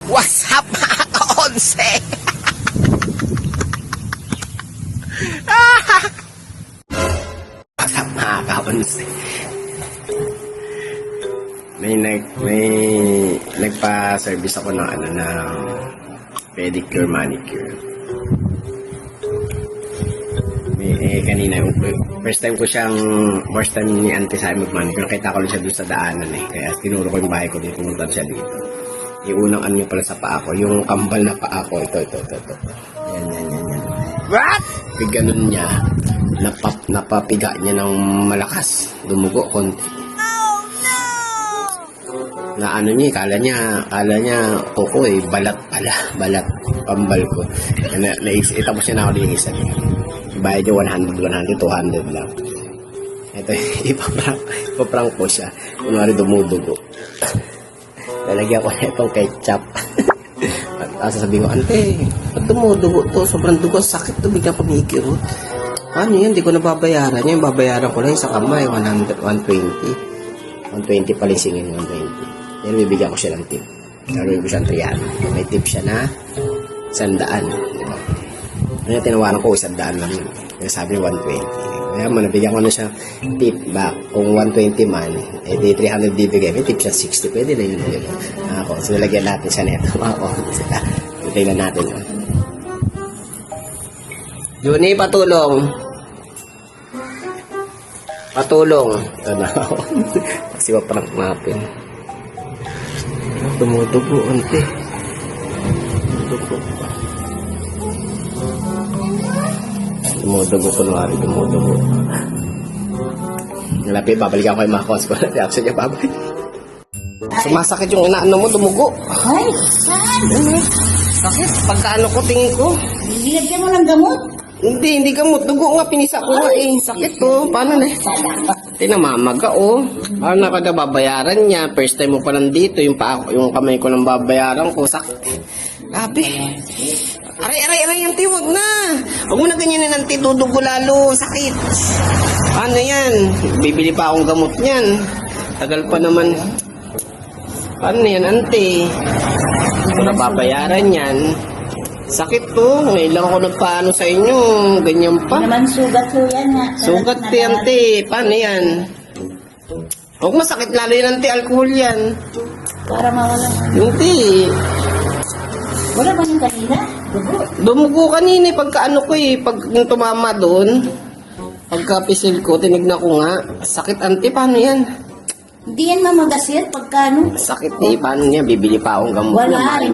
What's up mga ka-onse? What's up mga ka-onse? May nagpa-service ako ng pedicure, manicure. Kanina, first time ni Auntie sa mag-manicure. Nakita ko lang siya doon sa daanan Kaya tinuro ko yung bahay ko dito, pumunta siya dito. Yung unang ano pala sa paa ko, yung kambal na paa ko, ito. Yan. What? Pag ganun niya, napapiga niya ng malakas. Dumugo konti. Oh, no! Na ano niya, kala niya, kuko balat pala. Balat, kambal ko. Itapos niya na ako din yung isa niya. Bayad niya 100, 200 lang. Ito, ipaprank ko siya. Kunwari dumudugo. Lalagyan ko na itong ketchup. At sasabihin ko, Ante, ba't dumudugo to? Sobrang dugo, sakit to, bigla pumikirot. Ano yun, hindi ko nababayaran. Yung babayaran ko lang sa kamay, 100, 120. 120 pala yung singin, 120. Yan, bibigyan ko siya ng tip. Naroon ko siyang 300. May tip siya na 100. Diba? Kaya tinawaran ko, 100 lang yun. Kaya sabi 120. Kaya nabigyan ko na siya tip back. Kung 120 man, di 300 bibigay. May tip siya 60. Pwede na yun. Ako, so nilagyan natin siya neto. Ako, tingnan natin yun. Juni, patulong. Ito na ako. Kasi maprank natin. Tumutubo, ante. Tumudugo kunwari. Nalapi, babalikan ko yung mga cons ko. Reaction niya, babalik. Sumasakit yung inaano mo, dumugo. Ay, saan? Sakit. Pagkaano ko, tingin ko. Nilagyan mo ng gamot? Hindi gamot. Dugo nga, pinisa ko nga Sakit to. Paano na? Tinamamaga Paano na kada babayaran niya? First time mo pa nandito. Yung kamay ko nang babayaran ko. Sakit. Grabe. Aray, Auntie, wag na. Huwag mo na ganyan na, Auntie, dudugo lalo. Sakit. Ano yan? Bibili pa akong gamot niyan. Tagal pa naman. Paano yan, Auntie? Kung nababayaran yan, sakit to. Ngayon lang ako nagpaano sa inyo. Ganyan pa. Naman sugat ho yan nga. Sugat, Auntie. Paano yan? Huwag masakit lalo yan, Auntie. Alcohol yan. Para mawala. Yung tea. Wala ba yung kanina? Dugo. Dumugo kanina pagkaano ko pag tumama doon, pagka-pisil ko, tinignan ko nga, sakit, Auntie, paano yan? Hindi yan mamagasir pagkano. Sakit paano niya, bibili pa akong gamot. Wala.